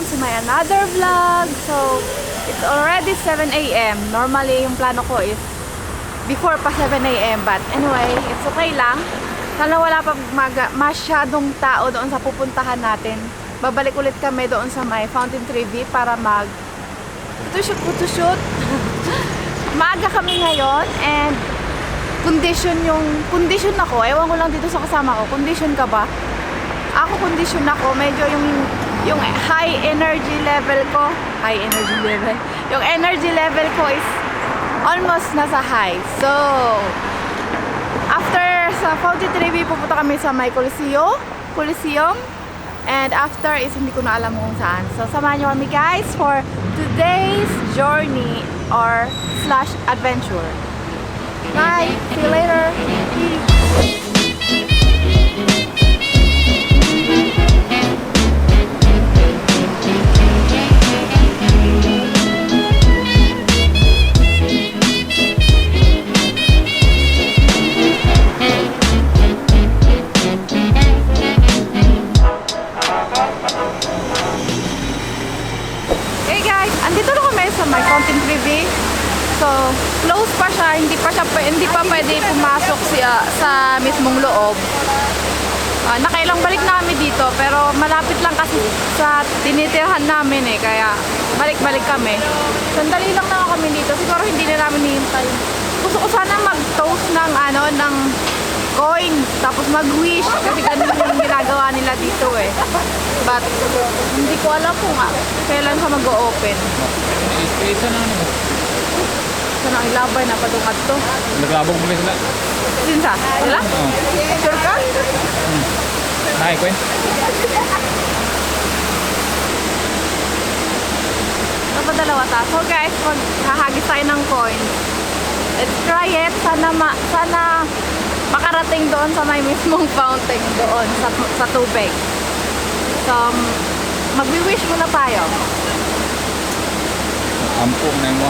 welcome to my another vlog. So, it's already 7 a.m. Normally, yung plano ko is before pa 7 a.m. But anyway, it's okay lang. Sana wala pa masyadong tao doon sa pupuntahan natin. Babalik ulit kami doon sa may Fountain Trevi para mag photoshoot. Maaga kami ngayon and condition ako. Ewan ko lang dito sa kasama ko. Condition ka ba? Ako condition ako. Medyo yung high energy level ko. Yung energy level ko is almost nasa high. So, after sa Fountain Trevi, pupunta kami sa may Colosseum. And after is hindi ko na alam kung saan. So, samahan nyo kami guys for today's journey or / adventure. Bye! See you later! Hey guys! Andito na kami sa my Fountain Trevi. So, close pa siya, hindi pa pwede pumasok sa mismong loob. Nakailang balik namin dito, pero malapit lang kasi sa tinitirhan namin kaya balik-balik kami. Sandali lang naman kami dito, siguro hindi na namin hihintay. Gusto ko sana mag-toast ng coin, tapos mag-wish, kasi ganun yung ginagawa nila dito But, hindi ko alam kung kailan siya mag-o-open. Sana ang ilabay na padungad to. Naglabong mo sila. Sinsa? Sila? Oo. Sure ka? Nay, Queen. Napadalawa ta. So guys, maghahagis tayo ng coin. Let's try it. Sana makarating doon sa may mismong fountain doon sa tubig. So, magwi-wish muna tayo. Ampong na mo.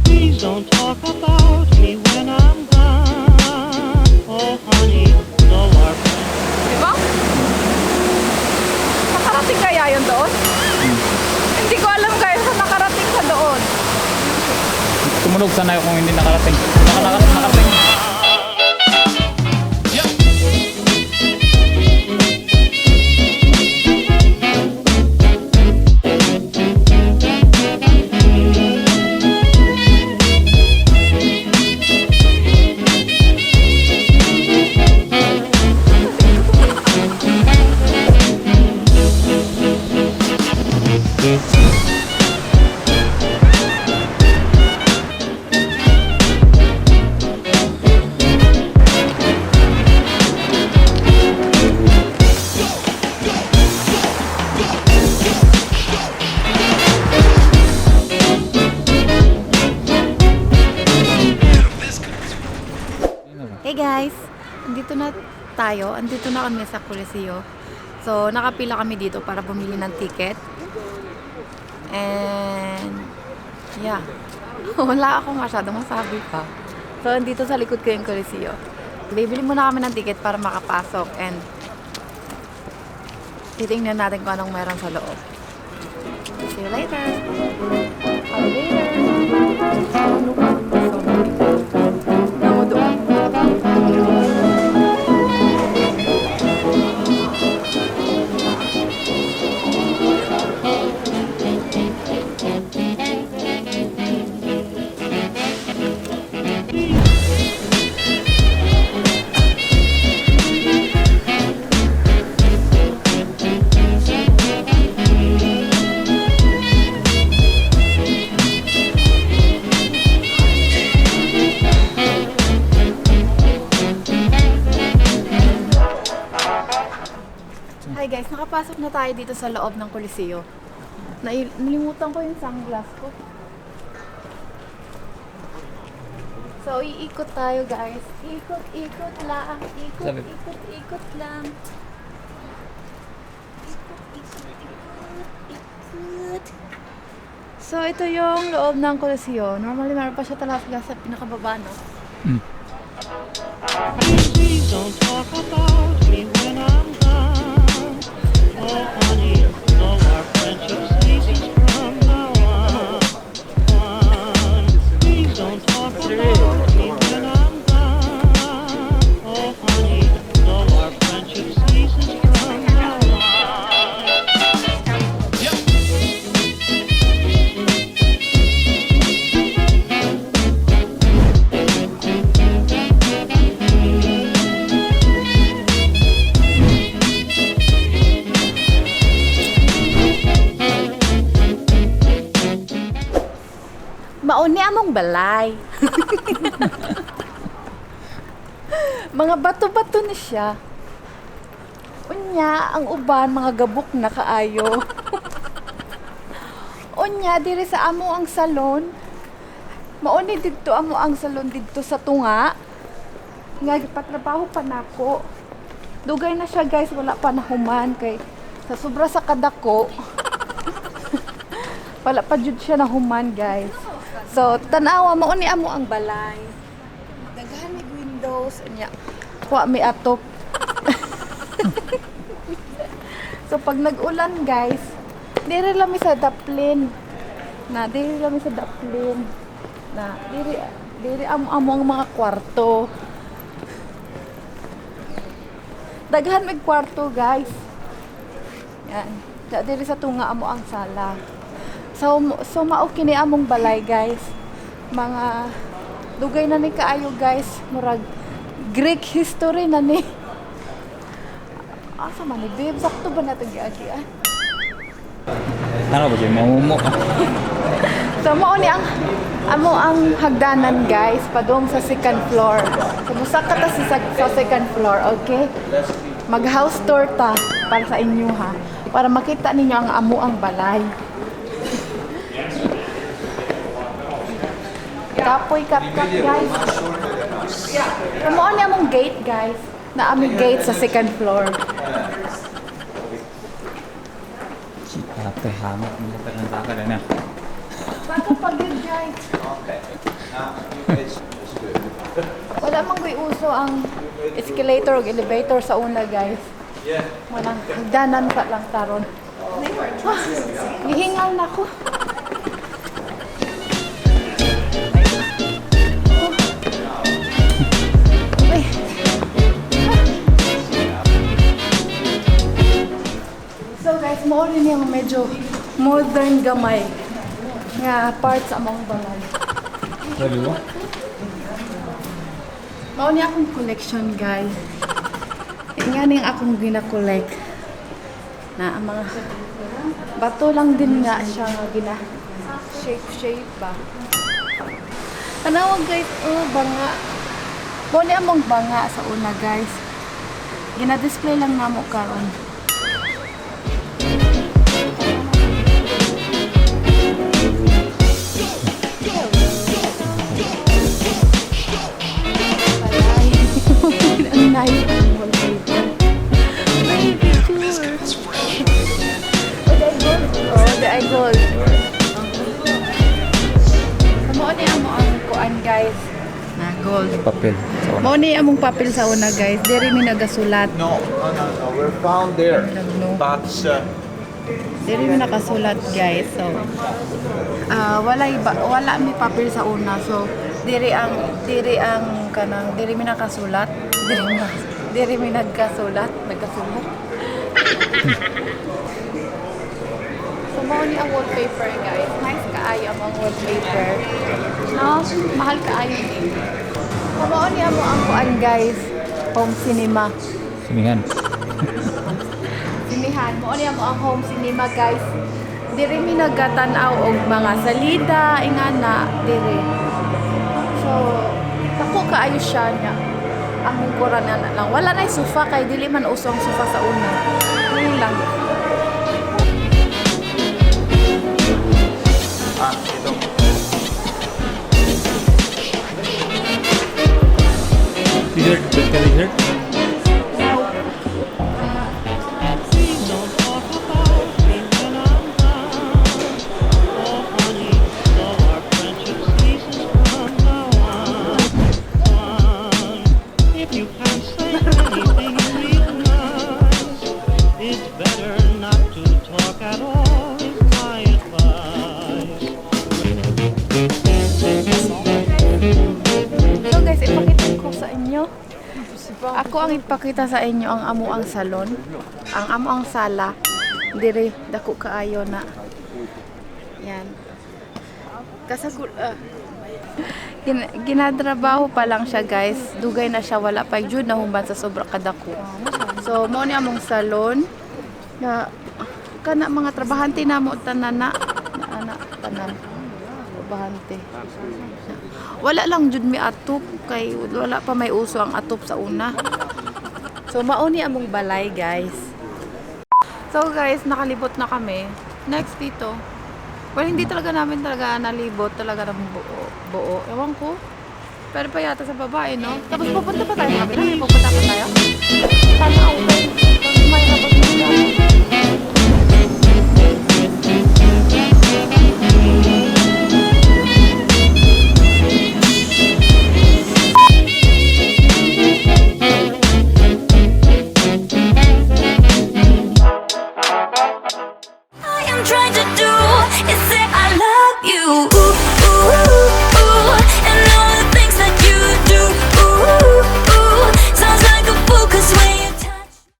Please don't talk about me when I'm gone. Oh honey, though our Diba? Nakarating kaya yun doon? Hindi ko alam guys kung nakarating sa doon. Tumunog sana kung hindi nakarating. Nakarating. Hey guys, andito na kami sa Colosseum. So, nakapila kami dito para bumili ng ticket. And, yeah. Wala akong masyadong masabi pa. So, andito sa likod ko yung Colosseum. Bibili muna kami ng ticket para makapasok. And, titingnan natin kung anong meron sa loob. See you later! Hi guys, nakapasok na tayo dito sa loob ng Colosseum. Nalimutan ko yung sunglass ko. So, iikot tayo guys. Ikot lang. Ikot lang. Ikot. So, ito yung loob ng Colosseum. Normally, meron pa siya talaga sa pinakababa, no? Mauni among balay. Mga bato-bato na siya. Unya, ang uban, mga gabok na kaayo. Unya, diri sa amo ang salon. Mauni dito amo ang salon dito sa tunga. Nga, gipatrabaho pa nako. Dugay na siya guys, wala pa nahuman kay sa sobra sa kadako. Wala pa jud siya nahuman guys. So, tanawa, mauni amo ang balay. Daghan may windows, unya. Kuha may atop. So pag nag-ulan guys, diri lang mi sa daplin. Diri amo ang mga kwarto. Daghan may kwarto guys. Yan. Diri sa tunga amo ang sala. So mao kini among balay guys. Mga dugay na ni kaayo guys, murag Greek history na ni. Asa man ni babe, sakto ba natin giagian? Ano ba siya? Mamumo. So mao ni ang amo ang hagdanan guys, padung sa second floor. So musa ka ta sa second floor, okay? Mag house tour ta para sa inyo ha, para makita ninyo ang amo ang balay. Kapoy kap-kap guys. So mao ni among gate guys. Na aming gate sa second floor. Si ate, hamok. Hindi pa ng baka na. Baka pag yun guys. Wala mang may uso ang escalator o elevator sa una guys. Walang hagdanan pa lang taron. Gihingal na ko. So guys, mo rin yung medyo modern gamay nga parts among balay. Dalawa? Mao ni akong collection guys. Nga ning akong gina-collect na ang mga bato lang din nga siya nga gina shape ba. Tanawag guys, banga. Mao ni among banga sa una guys. Gina-display lang namo karon. Guys, na gold. Papel. Mao ni among papel sa una guys. Diri mi nagasulat. No. We're found there. No. But Diri mi nakasulat guys. So wala mi papel sa una. So diri ang kanang diri mi nakasulat. Diri mi nagkasulat. So mao ni ang wallpaper guys. Nice kaayo ang wallpaper. No, mahal kaayo din. So mao ni amo ang kuan guys. Home cinema. Sinihan. Sinihan. Mao ni amo ang home cinema guys. Diri mi nagatan-aw og mga salida ingana diri. So dako kaayo siya niya. Ang mungkuran na lang. Wala na sofa kay dili man uso ang sofa sa una. Yun lang. ito. Dessert. Ba't ka dessert? Please don't talk about me when I'm gone. Oh, honey, though our friendship ceases from now on. If you can't say anything real nice, it's better not to talk at all, is my advice. So guys, ipakita ko sa inyo. Ako ang ipakita sa inyo ang amo ang salon. Ang amo ang sala. Diri dako kaayo na. Yan. Kasagul ginatrabaho pa lang siya guys. Dugay na siya, wala pa jud na humban sa sobra kadako. So mao ni among salon na kana mga trabahante namo tanan na ana tanan. bahante. Wala lang jud mi atop kay wala pa may uso ang atop sa una. So mauni among balay, guys. So guys, nakalibot na kami. Next dito. Well, hindi talaga namin talaga nalibot talaga ng buo. Ewan ko. Pero pa yata sa babae, no? Tapos pupunta pa tayo sa kabila. May pupunta pa tayo. Sana okay. Tapos may labot na tayo. I am trying to do is say I love you.